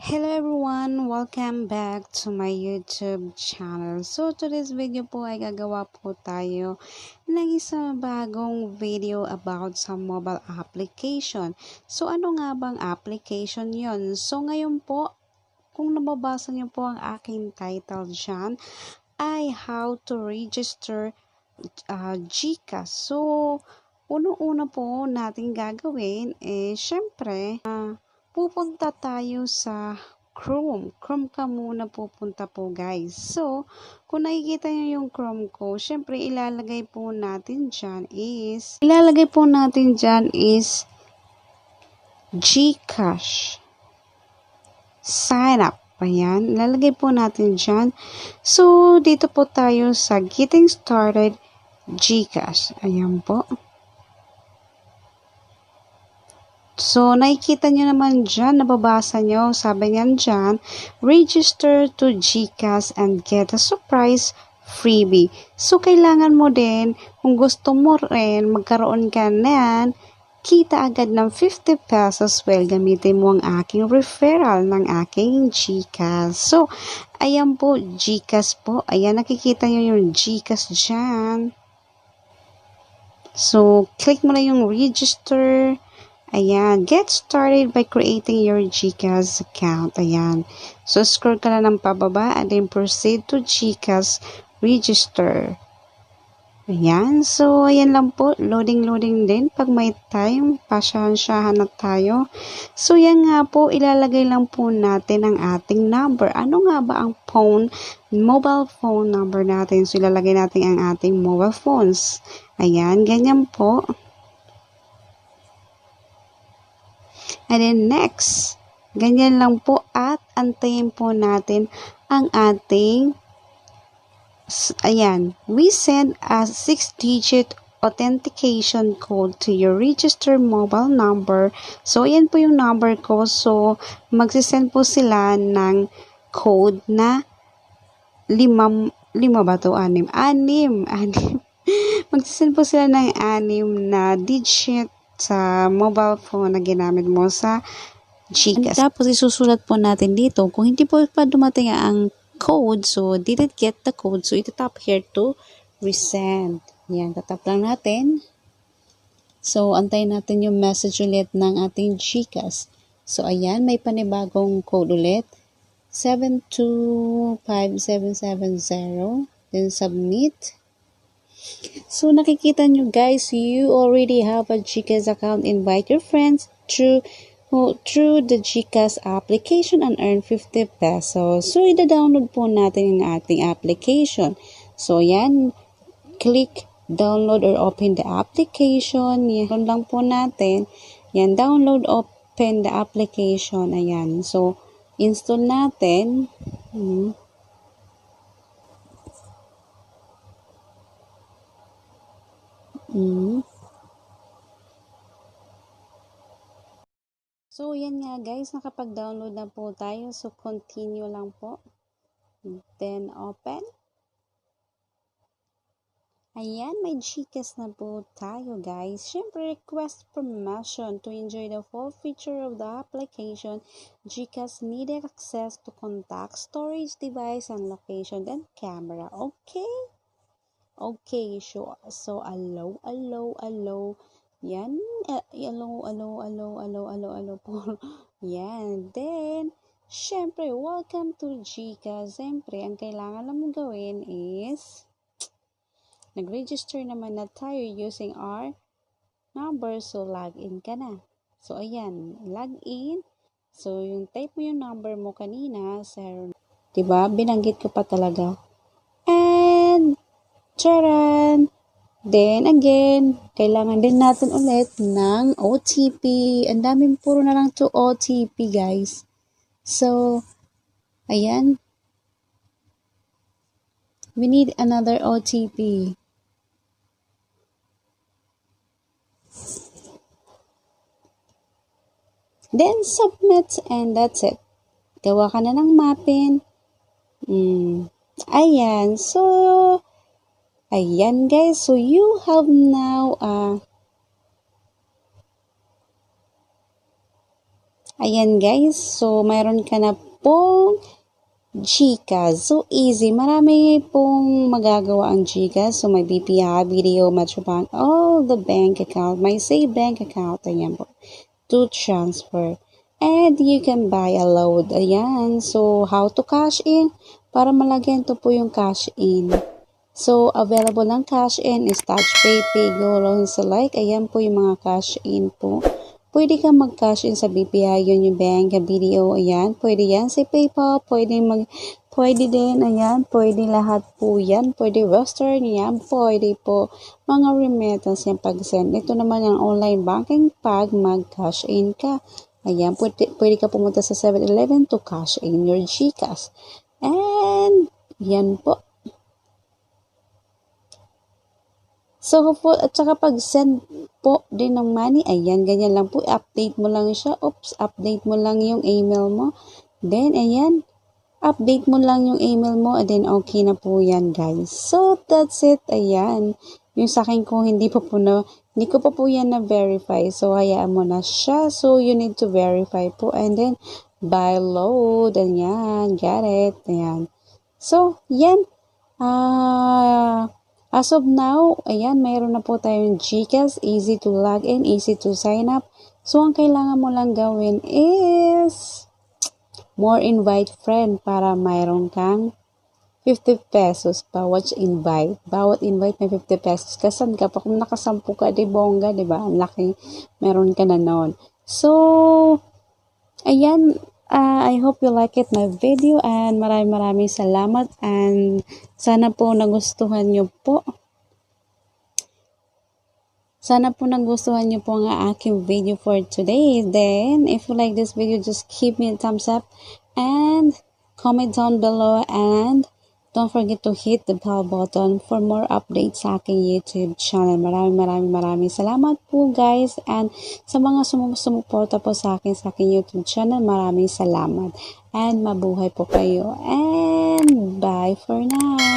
Hello everyone! Welcome back to my YouTube channel. So today's video po ay gagawa po tayo ng isang bagong video about sa mobile application. So ano nga bang application yon? So ngayon po, kung nababasa niyo po ang aking title dyan, ay how to register Gcash. So unang-una po natin gagawin syempre, pupunta tayo sa Chrome. Chrome ka muna pupunta po guys. So, kung nakikita nyo yung Chrome ko, syempre ilalagay po natin dyan is Gcash. Sign up. Ayan, ilalagay po natin dyan. So, dito po tayo sa Getting Started Gcash. Ayan po. So, nakikita nyo naman dyan, nababasa nyo, sabi niyan dyan, register to Gcash and get a surprise freebie. So, kailangan mo din, kung gusto mo rin, magkaroon ka na kita agad ng 50 pesos well, gamitin mo ang aking referral ng aking Gcash. So, ayan po, Gcash po. Ayan, nakikita nyo yung Gcash dyan. So, click mo na yung register. Ayan, get started by creating your Gcash account. Ayan. So, scroll ka na ng pababa and then proceed to Gcash register. Ayan. So, ayan lang po. Loading din. Pag may time, pasyahan-syahan na tayo. So, yan nga po, ilalagay lang po natin ang ating number. Ano nga ba ang mobile phone number natin? So, ilalagay natin ang ating mobile phones. Ayan, ganyan po. And then next, ganyan lang po at antayin po natin ang ating, ayan, we send a 6-digit authentication code to your registered mobile number. So, ayan po yung number ko. So, magsisend po sila ng code na 5 ba to? 6. Magsisend po sila ng 6 na digit sa mobile phone na ginamit mo sa Gcash. Tapos isusulat po natin dito, kung hindi po pa dumating ang code, so didn't get the code, so itatap here to resend. Yan, tatap lang natin. So, antayin natin yung message ulit ng ating Gcash. So, ayan, may panibagong code ulit. 725770. Then, submit. So, nakikita nyo guys, you already have a Gcash account. Invite your friends through the Gcash application and earn 50 pesos. So, ida-download po natin yung ating application. So, yan. Click download or open the application. Yan lang po natin. Yan, download, open the application. Ayan. So, install natin. So, yan nga guys, nakapag-download na po tayo. So, continue lang po. Then, open. Ayan, may Gcash na po tayo guys. Siyempre, request permission to enjoy the full feature of the application. Gcash needed access to contact, storage device, and location, then camera. Okay? Okay, sure. So, allow. Yan. Allow po. Yan. Then, syempre, welcome to Gcash. Syempre, ang kailangan lang mong gawin is, nag-register naman na tayo using our number. So, login ka na. So, ayan. Login. So, yung type mo yung number mo kanina, sir. Diba? Binanggit ko pa talaga. And, charan! Then, again, kailangan din natin ulit ng OTP. Ang daming puro na lang to OTP, guys. So, ayan. We need another OTP. Then, submit and that's it. Gawa ka na ng mapping. Ayan. So, ayan guys, so you have now Ayan guys, so mayroon ka na pong Gcash. So easy, marami pong magagawa ang Gcash. So may BPI, Video, Metrobank, all the bank account, may save bank account, ayan po, to transfer. And you can buy a load. Ayan, so how to cash in? Para malagyan to po yung cash in. So, available ng cash in is TouchPay, PayGo, loan select. Ayan po yung mga cash in po. Pwede kang mag-cash in sa BPI, Union Bank, Video, ayan. Pwede yan sa PayPal, pwede din, ayan. Pwede lahat po yan. Pwede Western, yan. Pwede po mga remittance yan pag-send. Ito naman ang online banking pag mag-cash in ka. Ayan, pwede ka pumunta sa 7-Eleven to cash in your Gcash. And, yan po. So, at saka pag-send po din ng money, ayan, ganyan lang po. Update mo lang siya. Oops, update mo lang yung email mo. Then, ayan, update mo lang yung email mo. And then, okay na po yan, guys. So, that's it. Ayan. Yung sa akin ko, hindi ko pa po yan na-verify. So, hayaan mo na siya. So, you need to verify po. And then, buy load. Ayan, get it. Ayan. So, yan. As of now, ayan, mayroon na po tayong Gcash, easy to log in, easy to sign up. So, ang kailangan mo lang gawin is more invite friend para mayroon kang 50 pesos bawat invite. Bawat invite may 50 pesos. Kasan ka pa? Kung nakasampu ka, di bongga, di ba? Ang laki, meron ka na noon. So, ayan, I hope you like it my video and maraming salamat and sana po nagustuhan nyo po. Sana po nagustuhan nyo po ang aking video for today. Then, if you like this video, just give me a thumbs up and comment down below and don't forget to hit the bell button for more updates sa aking YouTube channel. Maraming salamat po guys. And sa mga sumuporta po sa aking YouTube channel, maraming salamat. And mabuhay po kayo. And bye for now.